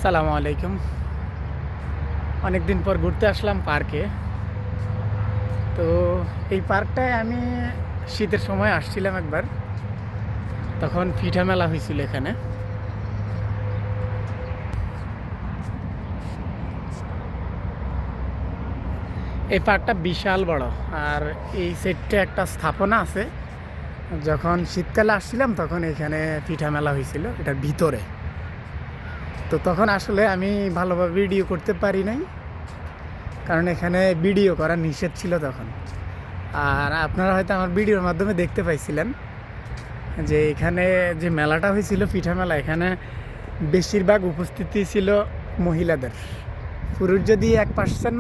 সালামু আলাইকুম। অনেক দিন পর ঘুরতে আসলাম পার্কে। তো এই পার্কটায় আমি শীতের সময় আসছিলাম একবার, তখন পিঠা মেলা হয়েছিল এখানে। এই পার্কটা বিশাল বড়, আর এই সেটটা একটা স্থাপনা আছে। যখন শীতকালে আসছিলাম তখন এখানে পিঠা মেলা হয়েছিল এটার ভিতরে। তো তখন আসলে আমি ভালোভাবে ভিডিও করতে পারি নাই, কারণ এখানে ভিডিও করা নিষেধ ছিল তখন। আর আপনারা হয়তো আমার ভিডিওর মাধ্যমে দেখতে পাইছিলেন যে এখানে যে মেলাটা হয়েছিল পিঠা মেলা, এখানে বেশিরভাগ উপস্থিতি ছিল মহিলাদের। পুরুষ যদি 1%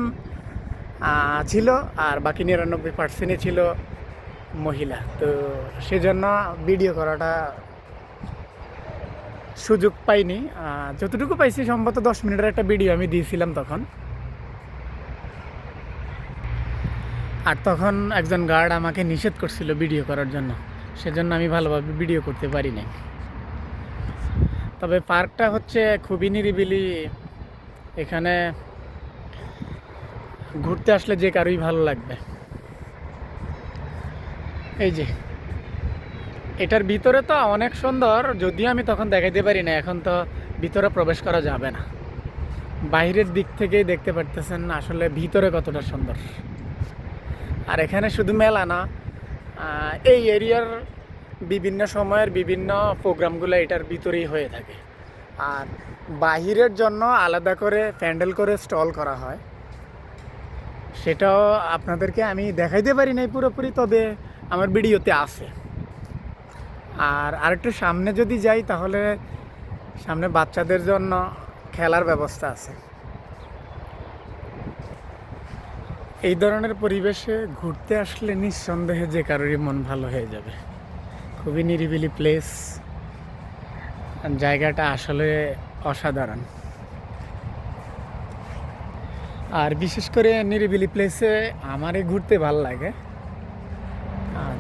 ছিল, আর বাকি 99% ছিল মহিলা। তো সেজন্য ভিডিও করাটা সুযোগ পাইনি। যতটুকু পাইছি সম্ভবত 10 মিনিটের একটা ভিডিও আমি দিয়েছিলাম তখন। আর তখন একজন গার্ড আমাকে নিষেধ করছিল ভিডিও করার জন্য, সেজন্য আমি ভালোভাবে ভিডিও করতে পারি নাই। তবে পার্কটা হচ্ছে খুবই নিরিবিলি। এখানে ঘুরতে আসলে যে কারোই ভালো লাগবে। এই যে এটার ভিতরে তো অনেক সুন্দর, যদিও আমি তখন দেখাইতে পারি না। এখন তো ভিতরে প্রবেশ করা যাবে না, বাইরের দিক থেকেই দেখতে পারতেছেন আসলে ভিতরে কতটা সুন্দর। আর এখানে শুধু মেলা না, এই এরিয়ার বিভিন্ন সময়ের বিভিন্ন প্রোগ্রামগুলো এটার ভিতরেই হয়ে থাকে। আর বাহিরের জন্য আলাদা করে প্যান্ডেল করে স্টল করা হয়, সেটাও আপনাদেরকে আমি দেখাইতে পারি নাই পুরোপুরি, তবে আমার ভিডিওতে আছে। আর আরেকটু সামনে যদি যাই তাহলে সামনে বাচ্চাদের জন্য খেলার ব্যবস্থা আছে। এই ধরনের পরিবেশে ঘুরতে আসলে নিঃসন্দেহে যে কারোরই মন ভালো হয়ে যাবে। খুবই নিরিবিলি প্লেস, জায়গাটা আসলে অসাধারণ। আর বিশেষ করে নিরিবিলি প্লেসে আমারই ঘুরতে ভালো লাগে।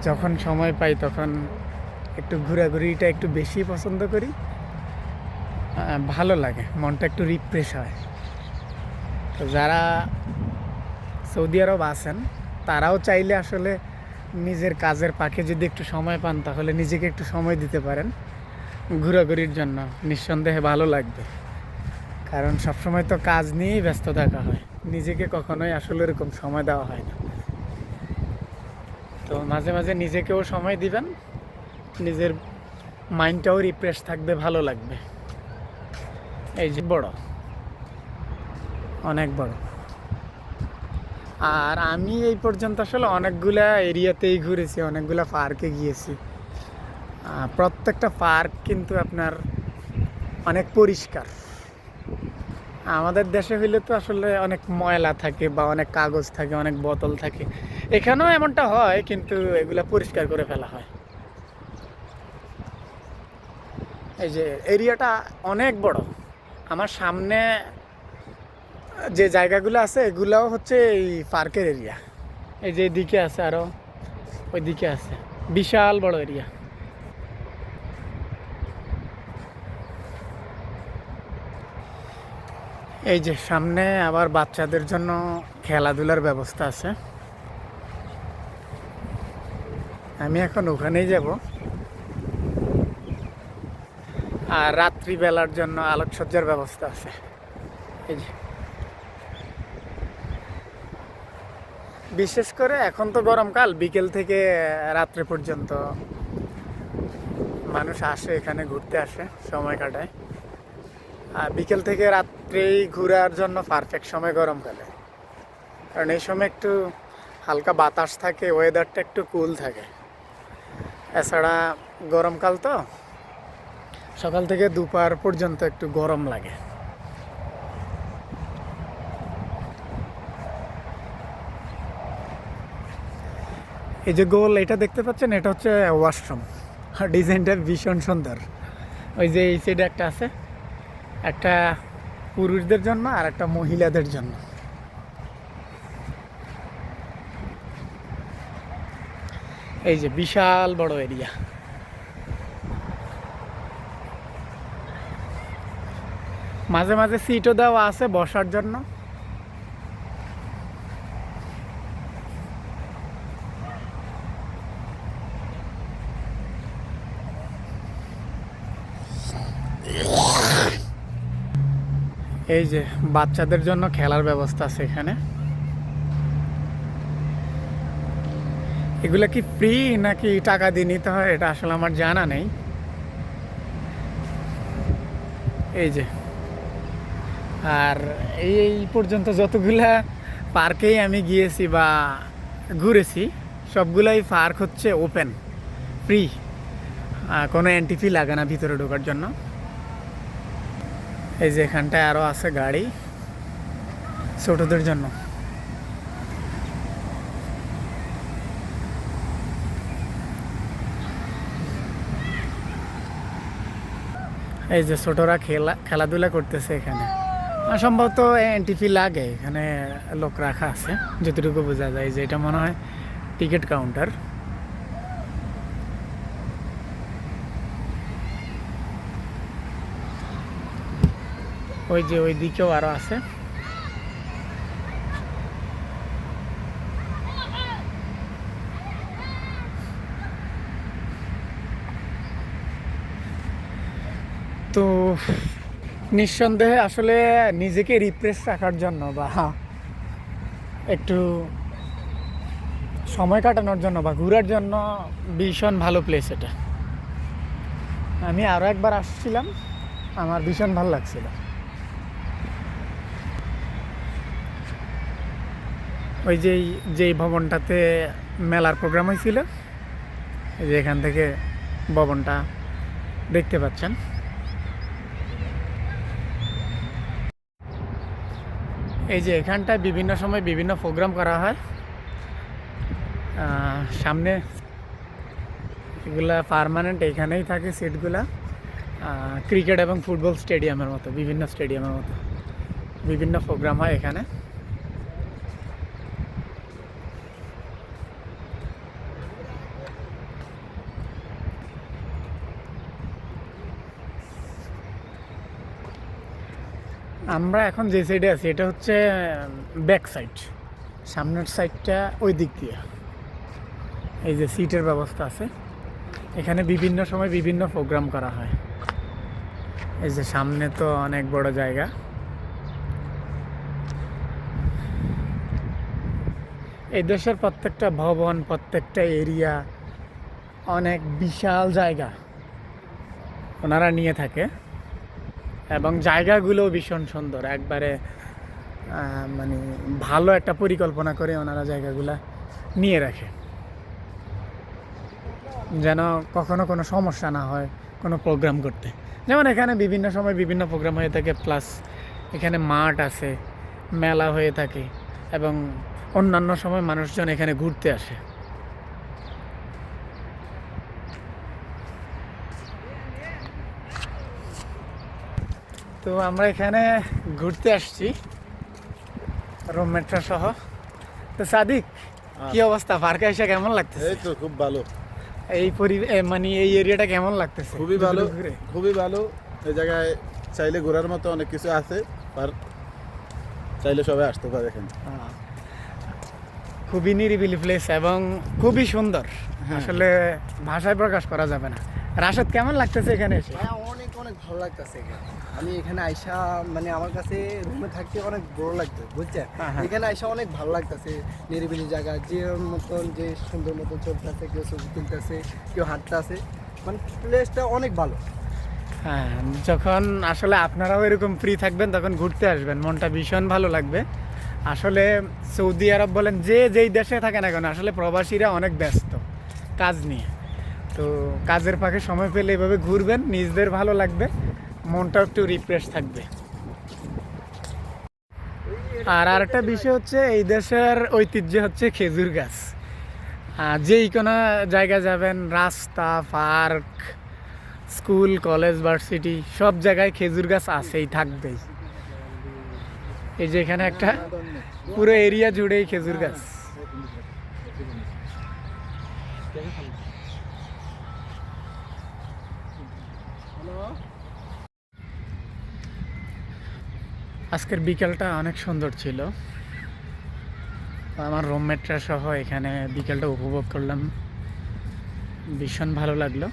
যখন সময় পাই তখন একটু ঘোরাঘুরিটা একটু বেশি পছন্দ করি। ভালো লাগে, মনটা একটু রিফ্রেশ হয়। তো যারা সৌদি আরব আছেন তারাও চাইলে আসলে নিজের কাজের ফাঁকে যদি একটু সময় পান তাহলে নিজেকে একটু সময় দিতে পারেন ঘোরাঘুরির জন্য। নিঃসন্দেহে ভালো লাগবে, কারণ সবসময় তো কাজ নিয়েই ব্যস্ত থাকা হয়, নিজেকে কখনোই আসলে এরকম সময় দেওয়া হয় না। তো মাঝে মাঝে নিজেকেও সময় দিবেন, নিজের মাইন্ডটাও রিফ্রেশ থাকবে, ভালো লাগবে। এই যে বড়, অনেক বড়। আর আমি এই পর্যন্ত আসলে অনেকগুলা এরিয়াতেই ঘুরেছি, অনেকগুলা পার্কে গিয়েছি। প্রত্যেকটা পার্ক কিন্তু আপনার অনেক পরিষ্কার। আমাদের দেশে হইলে তো আসলে অনেক ময়লা থাকে বা অনেক কাগজ থাকে, অনেক বোতল থাকে। এখানেও এমনটা হয়, কিন্তু এগুলা পরিষ্কার করে ফেলা হয়। এই যে এরিয়াটা অনেক বড়। আমার সামনে যে জায়গাগুলো আছে এগুলাও হচ্ছে এই পার্কের এরিয়া। এই যে এদিকে আছে, আরও ওই দিকে আছে, বিশাল বড় এরিয়া। এই যে সামনে আবার বাচ্চাদের জন্য খেলাধুলার ব্যবস্থা আছে। আমি এখন ওখানেই যাব। আর রাত্রিবেলার জন্য আলোকসজ্জার ব্যবস্থা আছে। এই যে বিশেষ করে এখন তো গরমকাল, বিকেল থেকে রাত্রে পর্যন্ত মানুষ আসে, এখানে ঘুরতে আসে, সময় কাটায়। আর বিকেল থেকে রাত্রেই ঘোরার জন্য পারফেক্ট সময় গরমকালে, কারণ এই সময় একটু হালকা বাতাস থাকে, ওয়েদারটা একটু কুল থাকে। এছাড়া গরমকাল তো সকাল থেকে দুপুর পর্যন্ত একটু গরম লাগে। এই যে গোল এটা দেখতে পাচ্ছেন, এটা হচ্ছে ওয়াশরুম। ডিজাইনটা ভীষণ সুন্দর। ওই যে এই সাইডে একটা আছে, একটা পুরুষদের জন্য আর একটা মহিলাদের জন্য। এই যে বিশাল বড় এরিয়া। মাঝে মাঝে সিটও দেওয়া আছে বসার জন্য। এই যে বাচ্চাদের জন্য খেলার ব্যবস্থা আছে এখানে। এগুলা কি ফ্রি নাকি টাকা দিয়ে নিতে হয় এটা আসলে আমার জানা নেই। এই যে, আর এই পর্যন্ত যতগুলা পার্কেই আমি গিয়েছি বা ঘুরেছি সবগুলাই পার্ক হচ্ছে ওপেন, ফ্রি, কোনো এন্ট্রি ফি লাগে না ভিতরে ঢোকার জন্য। এই যে এখানটায় আরও আছে গাড়ি ছোটদের জন্য। এই যে ছোটরা খেলাধুলা করতেছে এখানে। সম্ভবত এন্ট্রি ফি লাগে, এখানে লোক রাখা আছে যতটুকু বোঝা যায়। যে এটা মনে হয় টিকিট কাউন্টার। ওই যে ওই দিকেও আরো আছে। তো নিঃসন্দেহে আসলে নিজেকে রিফ্রেশ রাখার জন্য বা একটু সময় কাটানোর জন্য বা ঘোরার জন্য ভীষণ ভালো প্লেস এটা। আমি আরও একবার আসছিলাম, আমার ভীষণ ভালো লাগছিল। ওই যেই ভবনটাতে মেলার প্রোগ্রাম হয়েছিল, এই যে এখান থেকে ভবনটা দেখতে পাচ্ছেন। এই যে এখানটায় বিভিন্ন সময় বিভিন্ন প্রোগ্রাম করা হয়। সামনে এগুলা পার্মানেন্ট এখানেই থাকে সিটগুলা। ক্রিকেট এবং ফুটবল স্টেডিয়ামের মতো, বিভিন্ন স্টেডিয়ামের মতো বিভিন্ন প্রোগ্রাম হয় এখানে। আমরা এখন যে সাইডে আছি এটা হচ্ছে ব্যাক সাইড, সামনের সাইডটা ওই দিক দিয়ে। এই যে সিটের ব্যবস্থা আছে এখানে, বিভিন্ন সময় বিভিন্ন প্রোগ্রাম করা হয়। এই যে সামনে তো অনেক বড় জায়গা। এই দেশের প্রত্যেকটা ভবন, প্রত্যেকটা এরিয়া অনেক বিশাল জায়গা ওনারা নিয়ে থাকে এবং জায়গাগুলো ভীষণ সুন্দর, একবারে মানে ভালো একটা পরিকল্পনা করে ওনারা জায়গাগুলা নিয়ে রাখে যেন কখনো কোনো সমস্যা না হয় কোনো প্রোগ্রাম করতে। যেমন এখানে বিভিন্ন সময় বিভিন্ন প্রোগ্রাম হয়ে থাকে, প্লাস এখানে মাঠ আছে, মেলা হয়ে থাকে এবং অন্যান্য সময় মানুষজন এখানে ঘুরতে আসে। তো আমরা এখানে ঘুরতে আসছি রুমমেটরা সহ। তো সাদিক, কি অবস্থা? পার্কে এসে কেমন লাগতেছে? এই তো খুব ভালো। এই মানে এই এরিয়াটা কেমন লাগতেছে? খুবই ভালো, খুবই ভালো। এই জায়গায় চাইলে ঘোরার মতো অনেক কিছু আছে, আর চাইলে সবাই আসতে পারে এখানে। খুবই নিরিবিলি প্লেস এবং খুবই সুন্দর, আসলে ভাষায় প্রকাশ করা যাবে না। রাশেদ, কেমন লাগতেছে এখানে এসে? অনেক অনেক ভালো লাগতেছে এখানে। আমি এখানে আইসা মানে আমার কাছে রুমে থাকতে অনেক বড় লাগতো, বুঝছেন? এখানে আইসা অনেক ভালো লাগতেছে, নিরিবিলি জায়গা, যে মতন যে সুন্দর মতন চলতেছে, কেউ ছবি তুলতেছে, কেউ হাঁটতেছে, মানে প্লেসটা অনেক ভালো। হ্যাঁ, যখন আসলে আপনারাও এরকম ফ্রি থাকবেন তখন ঘুরতে আসবেন, মনটা ভীষণ ভালো লাগবে। আসলে সৌদি আরব বলেন, যেই দেশে থাকে না কেন, আসলে প্রবাসীরা অনেক ব্যস্ত কাজ নিয়ে। তো কাজের ফাঁকে সময় পেলে এভাবে ঘুরবেন, নিজেদের ভালো লাগবে, মনটাও একটু রিফ্রেশ থাকবে। আর আরেকটা বিষয় হচ্ছে, এই দেশের ঐতিহ্য হচ্ছে খেজুর গাছ। যেই কোনো জায়গায় যাবেন, রাস্তা, পার্ক, স্কুল, কলেজ, ভার্সিটি, সব জায়গায় খেজুর গাছ আছেই, থাকবেই। এই যে এখানে একটা পুরো এরিয়া জুড়েই খেজুর গাছ। আজকের বিকেলটা অনেক সুন্দর ছিল। আমার রুমমেটরা সহ এখানে বিকেলটা উপভোগ করলাম, ভীষণ ভালো লাগলো।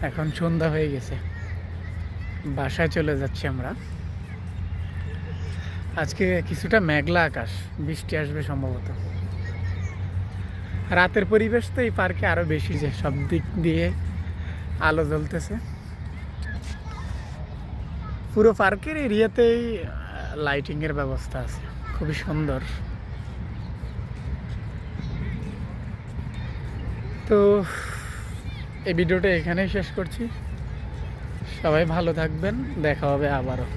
এখন সন্ধ্যা হয়ে গেছে, বাসায় চলে যাচ্ছি আমরা। আজকে কিছুটা মেঘলা আকাশ, বৃষ্টি আসবে সম্ভবত। রাতের পরিবেশ তো এই পার্কে আরো বেশি, যে সব দিক দিয়ে আলো জ্বলতেছে। পুরো পার্কের এরিয়াতেই লাইটিং এর ব্যবস্থা আছে, খুবই সুন্দর। তো এই ভিডিওটা এখানেই শেষ করছি। সবাই ভালো থাকবেন, দেখা হবে আবারও।